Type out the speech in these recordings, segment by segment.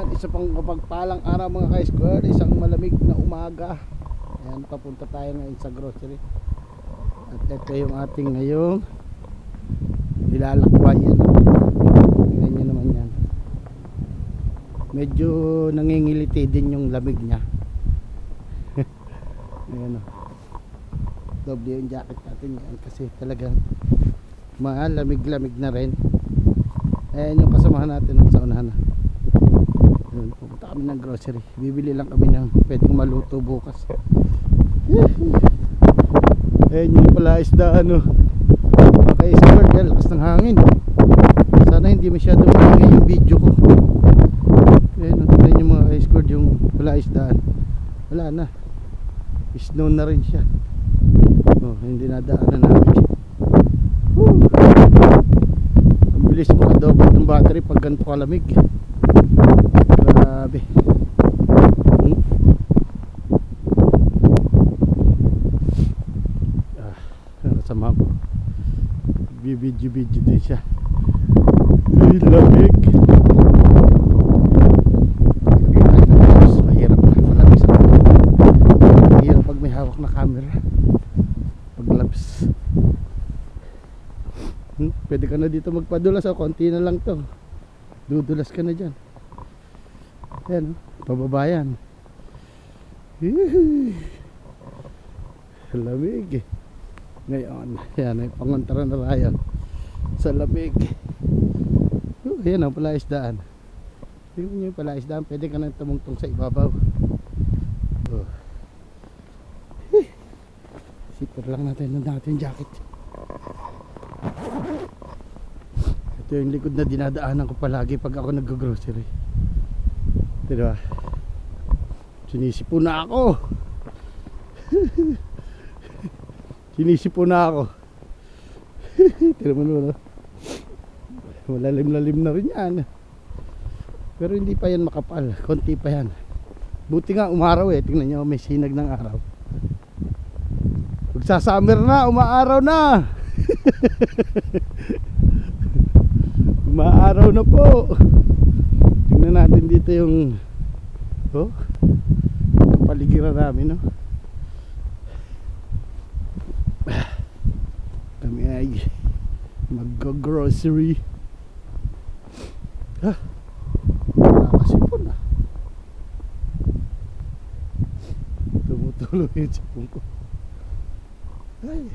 Yan, isa pang kapagpalang araw mga ka-square, isang malamig na umaga. Ayan, papunta tayo ngayon sa grocery. At ito yung ating ngayong nilalakbayan. Tingnan nyo naman yan. Medyo nangingiliti din yung lamig niya. Ayan o. Doble yung jacket natin yan kasi talagang malamig-lamig na rin. Ayan yung kasamahan natin sa unahan na. Pupunta kami ng grocery. Bibili lang kami ng pwedeng maluto bukas. Ayan yung pala isda ano. Maka-squirt yan, lakas ng hangin. Sana hindi masyado maingay yung video ko. Ayan, tignan yung mga ka-squirt yung pala isdaan. Wala na, snow na rin siya. Oh, hindi nadaanan namin. Ang bilis makadoble ng battery pag ganito kalamig. Grabe. Sama ko. Video din siya. Ay, lamig. Mahirap na malabis ako. Mahirap pag may hawak na camera. Paglabs. Pwede ka na dito magpadulas. Konti na lang to. Dudulas ka na dyan. Ayan, pababayan. Lamig. Ngayon, yan ay pangontra na tayo sa lamig. Ayan ang palaisdaan. Tingnan nyo yung palaisdaan. Pwede ka nang tumungtong sa ibabaw. Sipir lang natin ng dating jacket. Ito yung likod na dinadaanan ko palagi pag ako nag-grocery. Diba? Sinisipo na ako. Sinisipo na ako. Tira mo naman. Malalim-lalim na rin yan. Pero hindi pa yan makapal. Konti pa yan. Buti nga umaraw eh. Tingnan nyo, may sinag ng araw. Magsasummer na, umaaraw na. Umaaraw na po. Tingnan natin dito yung kapaligiran namin, no? Kami ay mag-grocery. Nakakasipon na. Tumutuloy yung sipon ko. Ay.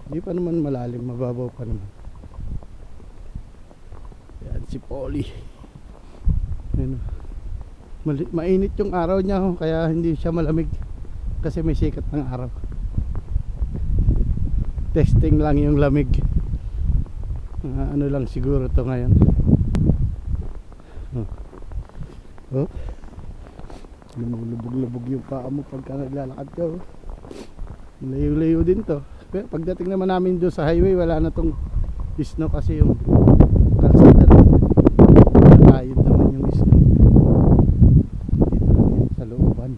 Hindi pa naman malalim, mababaw pa naman. Yan si Polly. Ayan. Mainit yung araw niya, kaya hindi siya malamig kasi may sikat ng araw. Testing lang yung lamig. Ano lang siguro to ngayon. Lumulubog-lubog yung paa mo pagka naglalakad ka. Layo-layo din to. Pero pagdating naman namin doon sa highway, wala na tong snow kasi yung kalsada naman. Nakayod naman yung snow. Dito lang yan sa looban.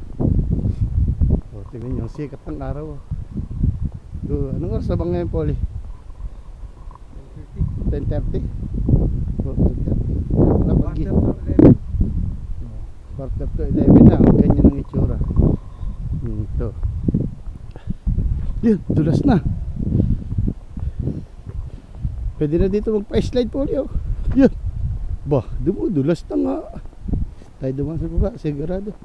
Tingnan nyo, sikat ng araw. Anong oras na bang ngayon, Polly? 10:30? 10:30. Quarter to 11 na. Ganyan ang itsura. Ito. Yun, dulas na. Pwede na dito magpa-slide, Polly. Yun. Bah, dulas na nga. Tayo dumaan sa baba, sigurado.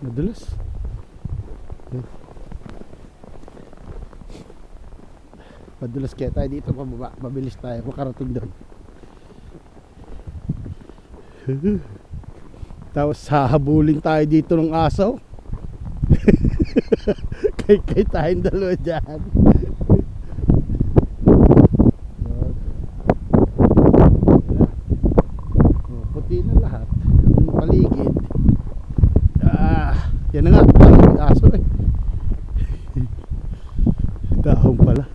Madulas. Madulas kaya tayo dito pababa. Mabilis tayo makarating doon. Tapos hahabulin tayo dito ng asaw. Kay tayong dalawa dyan. Puti na lahat ang paligid. Yan na nga, parang may aso eh. Dahong pala.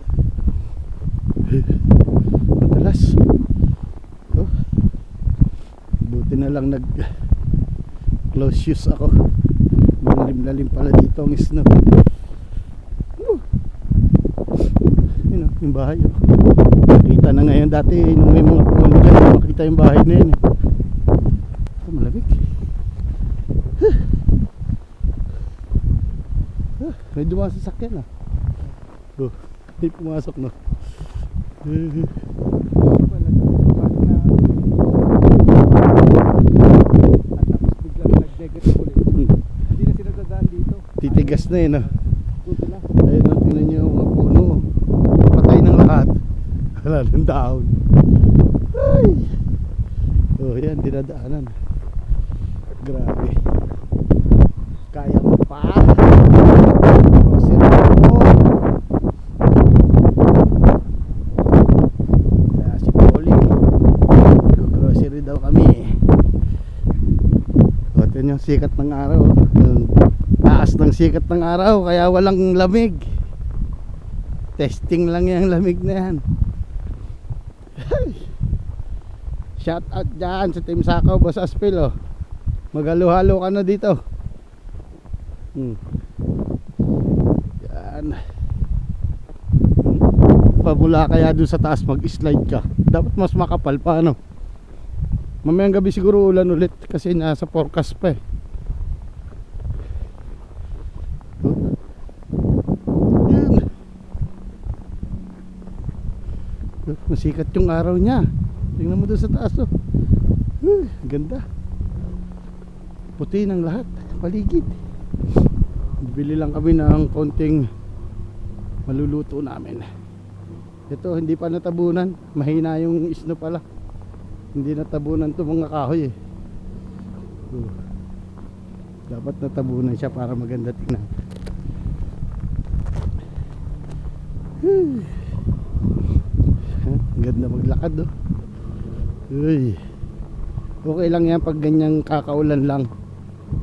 Madalas. Buti na lang nag close shoes ako. Malalim-lalim pala dito ang snow. You know. yung bahay. Oh. Makita na ngayon. Dati nung may mga puno dyan, makita yung bahay na yun eh. Ito malamig. May dumaan sa sakyan ah. Oh, hindi pumasok no. Titigas na yun ah. Ayun o, tingnan nyo yung mga puno. Patay ng lahat. Wala ng dahon. Ay! Oh yan, dinadaanan. Grabe. Kaya mo pa. Grocery mo. Kaya si Polly, grocery daw kami. O, ito yung sikat ng araw. Taas ng sikat ng araw, kaya walang lamig. Testing lang yung lamig na yan. Shout out dyan sa Team Sakaw, Boss Aspil oh. Maghalo-halo ka na dito. Yan. Pabula kaya doon sa taas, mag-slide ka. Dapat mas makapal pa ano. Mamayang gabi siguro ulan ulit kasi nasa forecast pa eh. Yan. Masikat yung araw niya. Tingnan mo doon sa taas oh. Ganda. Puti ng lahat, paligid. Bili lang kami ng konting maluluto namin. Ito hindi pa natabunan. Mahina yung isno pala. Hindi natabunan to mga kahoy eh. Dapat natabunan siya para maganda tingnan. Ganda maglakad oh. Uy. Okay lang yan pag ganyang kakaulan lang.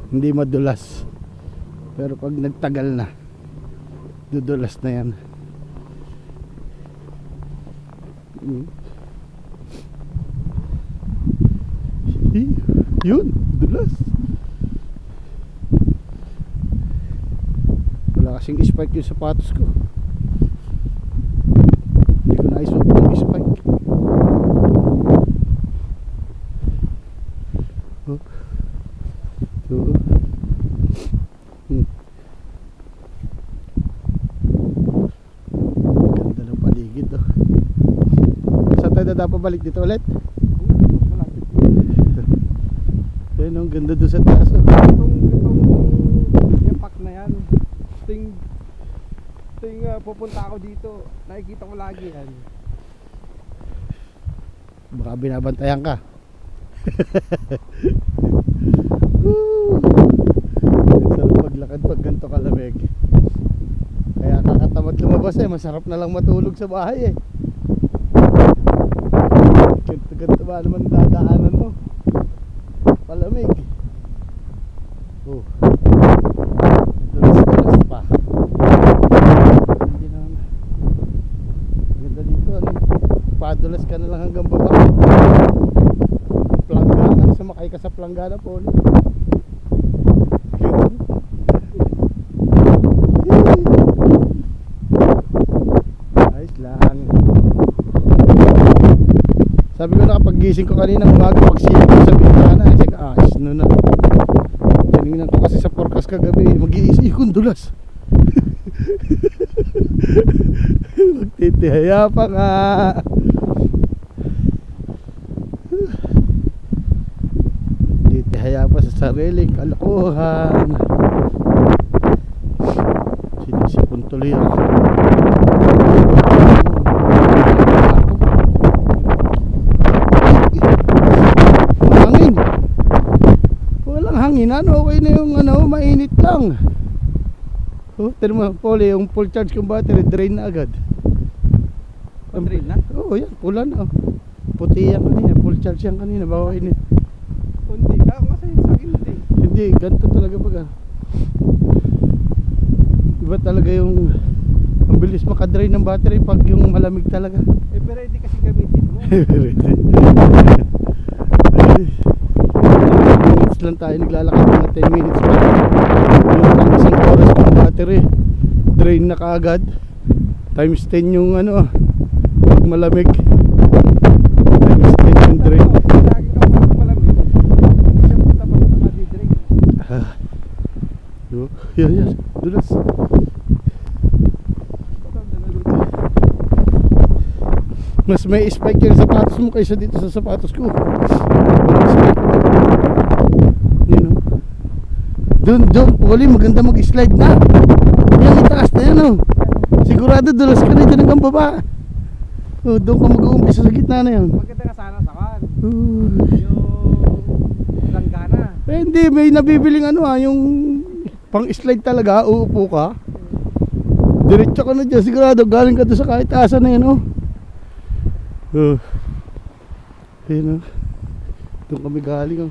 Hindi madulas. Pero pag nagtagal na, dudulas na yan. Yun, dulas. Wala kasing spike yung sapatos ko. Hindi ko naisuot yung spike. Ganda ng paligid oh. Saan tayo dadapabalik dito ulit? Ayun ang ganda doon sa taas oh. Yung pack na yan. Ting pupunta ako dito. Nakikita ko lagi yan. Baka binabantayan ka. Sarap maglakad pag ganito kalamig. Kaya kakatamad lumabas eh. Masarap na lang matulog sa bahay eh. Ganito ba naman dadaanan mo? Palamig. Oh. Dulas pa. Hindi naman. Ganda dito ano. Padulas ka na lang hanggang baba. Planggana. Sumakay ka sa planggana po. Ayos lang. Sabi ko na kapag gising ko kanina umaga, pagsilip ko sa bintana, no na. Tinignan ko kasi sa forecast kagabi, mag-iisip kong dulas. Magtitihaya pa nga. Magtitihaya pa sa sariling kalokohan. Sinisipon tuloy ako. Hanginan, okay na yung ano, mainit lang. Oh, tignan mo, Polly, yung full charge kong battery, drain na agad. Drain na? Oo, yan, pula na. Puti yan kanina, full charge yan kanina, bawa init. Hindi, ako kasi sa akin hindi. Hindi, ganito talaga baga. Iba talaga yung, ang bilis makadrain ng battery pag yung malamig talaga. Eh, pero hindi kasi gamitin mo. Minutes lang tayo naglalakad, mga 10 minutes pa. Yung pang isang oras ng battery drain na kaagad, times 10 yung ano malamig. Times 10 yung drain. Lagi ka pag malamig. Hindi siya punta pa sa madidrain. Yan. Dulas. Mas may spike yung sapatos mo kaysa dito sa sapatos ko. Walang spike. Yun o. Doon, Poli, maganda mag-slide na. Yan, itaas na yan o. Sigurado dulas ka na dyan hanggang baba. Doon ka mag-uumpisa sa gitna na yan. Maganda nga sana sa kan. Yung langgana. Hindi, may nabibiling yung pang-slide talaga, uupo ka. Diretso ka na dyan, sigurado galing ka doon sa kahit asa na yan ayun doon kami galing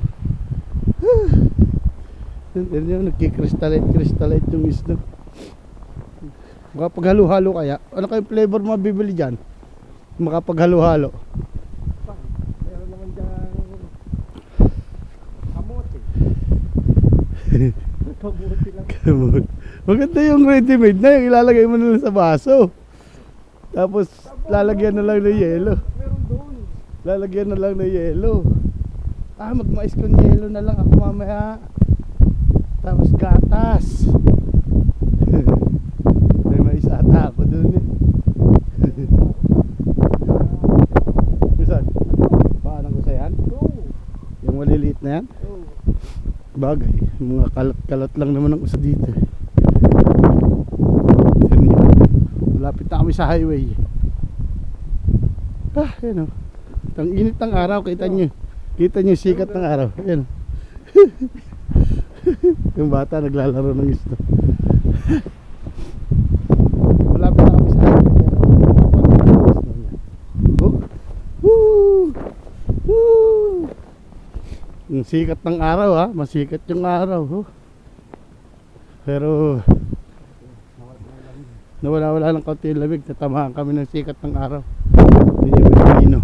yan yun, nagkikristallite yung isda. Makapaghalo-halo kaya. Ano kayong flavor mabibili dyan? Makapaghalo-halo. Meron naman dyan kamote. Kamote lang. Kamot. Maganda yung ready-made na yung ilalagay mo na lang sa baso. Tapos lalagyan na lang ng yelo. Meron doon. Lalagyan na lang ng yelo. Magmais kong yelo na lang ako mamaya. Tapos gatas. May mais ata ako dun Saan? Paanang ko sa yan? Yung maliliit na yan? Bagay, mga kalat-kalat lang naman ang usa dito. Malapit na kami sa highway. Yan o. Ang init ng araw, kita nyo yung sikat ng araw. Yan o. Yung bata naglalaro ng isda. Malapit na kami sa highway. Yung sikat ng araw masikat yung araw Pero nawala ng kaunti yung lamig, natamahan kami ng sikat ng araw. Hindi yung Pilipino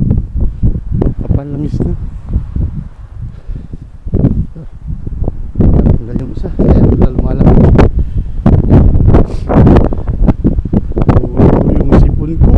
kapal lang isda. Tanggal yung isa, kaya lumalaki. Yung sipon ko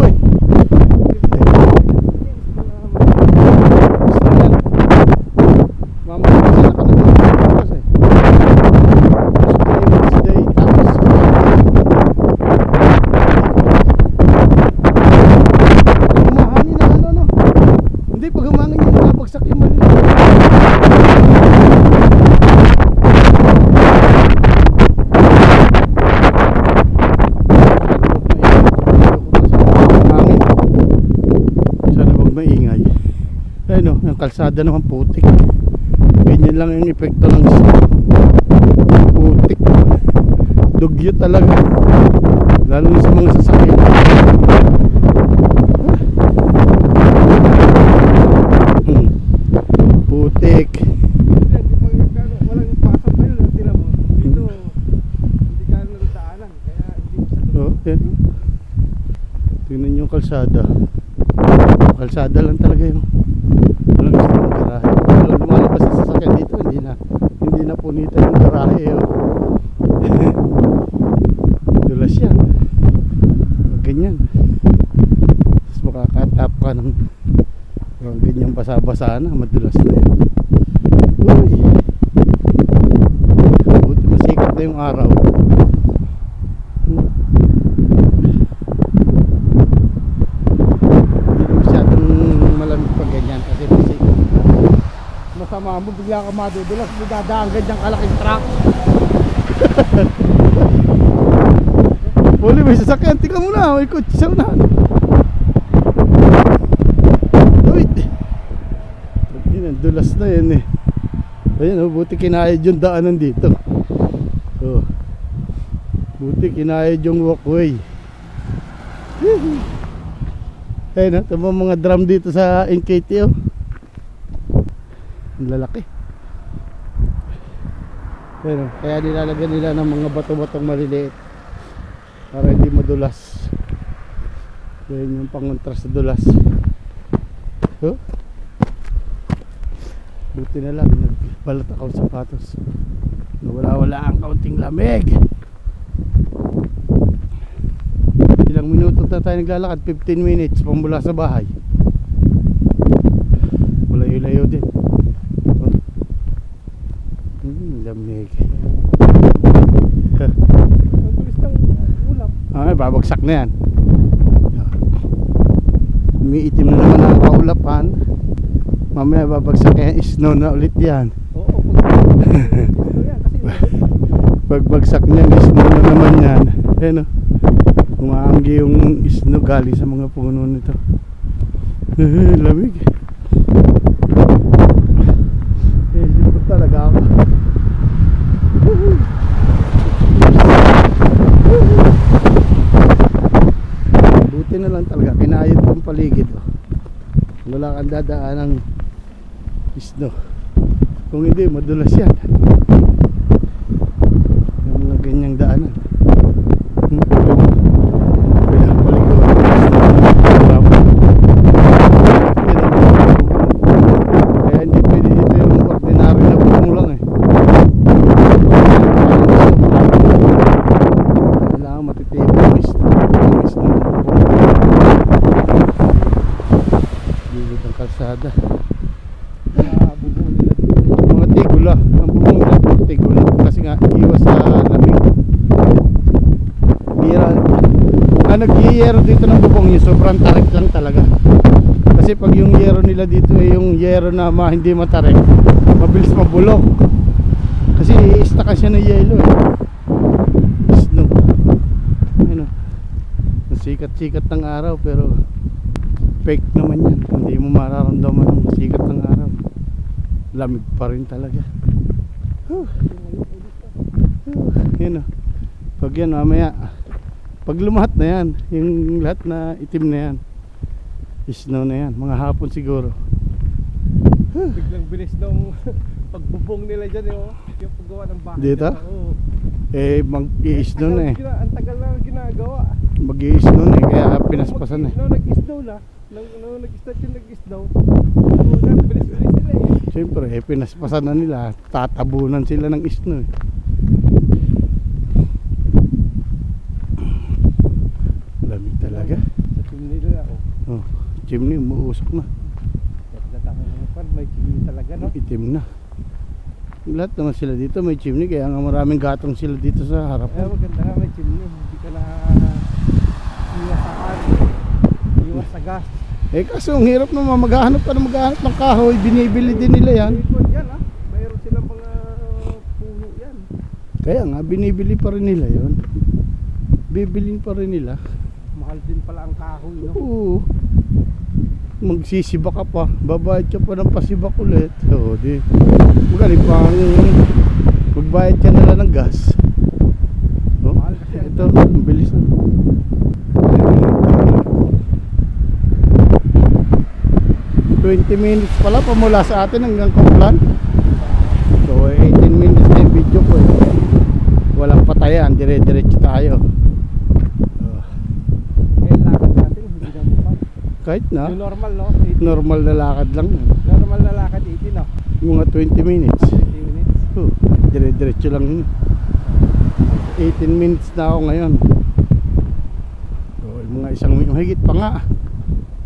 kalsada naman putik. Ganyan lang yung epekto ng putik. Dugyo talaga. Lalo na sa mga sasakyan. Putik. Walang pasok kayo lang tira mo. Dito hindi ka nadaanan. Kaya hindi mo sa Tingnan nyo yung kalsada. Kalsada lang talaga yun. Walang gusto ng garahe. Lumalabas sa sasakyan dito, hindi na punita yung garahe dulas yan. Ganyan. Tapos makakatap ka ng ganyan basa-basa na, madulas na yan. Uy, buti masikat na yung araw. Masama mo, bigla ka madudulas, dadaan ganyang kalaking truck. Huli, may sasakyan, tika muna, may kotse sa unahan. Wait, dulas na yan ayun buti kinayad yung daanan dito. Buti kinayad yung walkway. Ayun ito mga drum dito sa NKT ang lalaki. Pero kaya nilalagyan nila ng mga bato-batong maliliit para hindi madulas. Yan yung pangontras sa dulas. Buti na lang nagbalat ako sa sapatos. Nawala ang kaunting lamig. Ilang Ilang minuto na tayo naglalakad, 15 minutes pamula sa bahay. Malayo-layo din. Oh. Lamig. Ang bilis ng ulap. Babagsak na yan. Umiitim na naman ang kaulapan. Mamaya babagsak yan, snow na ulit yan. Oo, yan kasi Pagbagsak niyan, snow na naman yan. Ayan o, umaanggi yung snow galing sa mga puno nito. Lamig. Medyo po talaga ako. Buti na lang talaga, kinayod ko ang paligid oh. Wala kang dadaan ng snow. Kung hindi, madulas yan. Yung mga ganyang daanan. Bilang paligid. Kaya hindi pwede dito yung ordinary na puno lang eh. Kailangan matitibay yung snow. Yung snow na puno. Gilid ang kalsada. bubong nila dito. Mga tigula. Ang bubong nila puro tigula. Kasi nga iwas sa lamig. Bira. Ang nag-yero dito ng bubong yung sobrang tarik lang talaga. Kasi pag yung yero nila dito yung yero na hindi matarik, mabilis mabulok. Kasi i-stack siya ng yelo eh. Snow. Ayun o. Ang sikat-sikat ng araw pero fake naman yan. Hindi mo mararamdaman ang sikat ng araw. Lamig pa rin talaga. Yun o. Pag yan mamaya, pag lumahat na yan, yung lahat na itim na yan, snow na yan, mga hapon siguro. Biglang bilis ng pagbubong nila dyan yung paggawa ng bahay. Dito? Oo. Mag-i-snow na eh. Ang tagal na ginagawa. Mag-i-snow na eh, kaya pinaspasan eh. Nung nag-snow na, nung nag-start yung nag-snow, bilis-bilis nila eh. Siyempre pinaspasan na nila, tatabunan sila ng snow eh. Lamig talaga. Sa chimney nila, Oh, chimney umuusok na. May chimney talaga, no? Itim na. Lahat naman sila dito may chimney, kaya nga maraming gatong sila dito sa harap. Maganda nga may chimney. Hindi ka na iwas sa iwas sa gas. Kaso ang hirap naman, maghahanap ng kahoy, binibili din nila yan. Yan, mayroon silang mga puno yan. Kaya nga, binibili pa rin nila yon. Bibilin pa rin nila. Mahal din pala ang kahoy, no? Oo. Magsisiba ka pa, babayad ka pa ng pasibak ulit. Oo, di. Magaling pang magbayad ka na lang ng gas. Oh, Mahal kasi ito, ang bilis na. 20 minutes pala pamula sa atin hanggang Koplan. So 18 minutes na yung video ko eh. Walang patayan, dire-diretso tayo. lakad natin, hindi na mukha. Kahit na, Yung normal, no? 80. normal na lakad lang. Normal na lakad, 80, no? Mga 20 minutes. 20 minutes. Oh, dire-diretso lang yun. 18 minutes na ako ngayon. So, mga isang higit pa nga.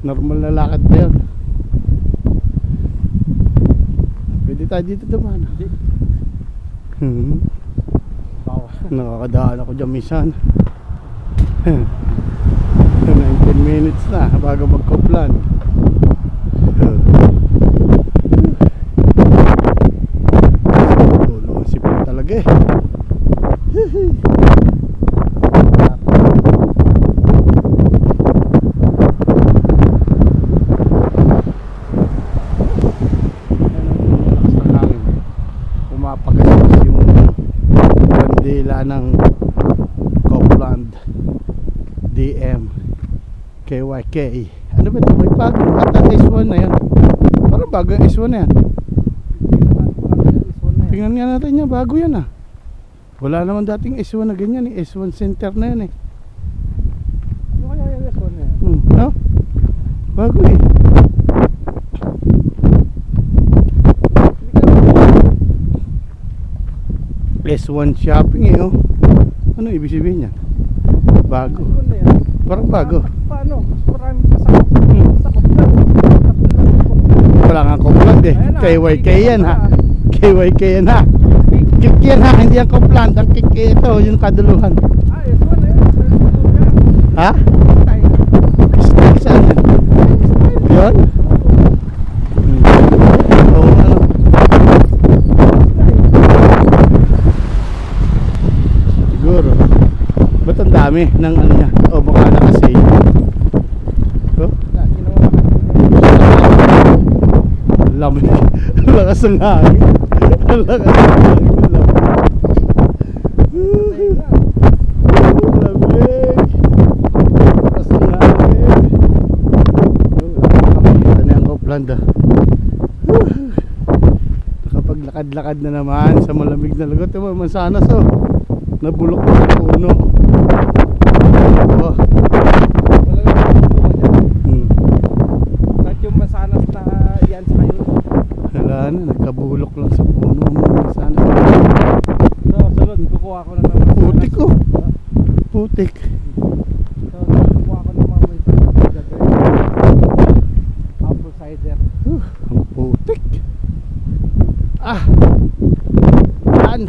Normal na lakad pa yun. Pwede tayo dito dumaan. Bawa. Nakakadaan ako dyan minsan. 19 minutes na bago magkoplan. Tulong sipin talaga eh. Pumapagasas yung bandila ng Copland DM KYK. Ano ba ito? May bago ata S1 na yan. Parang bago yung S1 na yan. Tingnan nga natin yan, bago yan ah. Wala naman dating S1 na ganyan eh. S1 center na yan eh. Ano kaya yung S1 na yan? No? Bago eh. S1 shopping eh oh. Ano ibig sabihin yan? Bago. S1 na yan. Parang bago. Paano? Mas maraming sasakop. Hmm. Sakop lang. Tatlo lang yung koplan. Wala nga koplant eh. Ayan na, KYK yan ha. ah. KYK yan ha. Kick yan ha, hindi yan koplant. Ang kick ito, yung kaduluhan. Ah, yes, one eh. Style. Ha? Style saan yan? Yun? Oo, ano? Siguro. Ba't ang dami ng ano niya? O baka nakasay. Oh? Lamig. Lakas ng hangin. Lakas ng hangin. Lamig. Lakas ng hangin. Nakapagkita na yung Copland ah. Nakapaglakad-lakad na naman sa malamig na lugar. Ito mansanas oh. Nabulok na sa puno. Oh. Wala lang yung buwan dyan. Hmm. Kahit yung masanas na yan sa kayo. Wala na, nagkabulok lang sa puno. Mansanas. So, sunod, kukuha ko na ng masanas. Putik oh. Putik. So, kukuha ko ng mga masanas. Gagawin. Apple cider. Ang putik. Ah. Yan.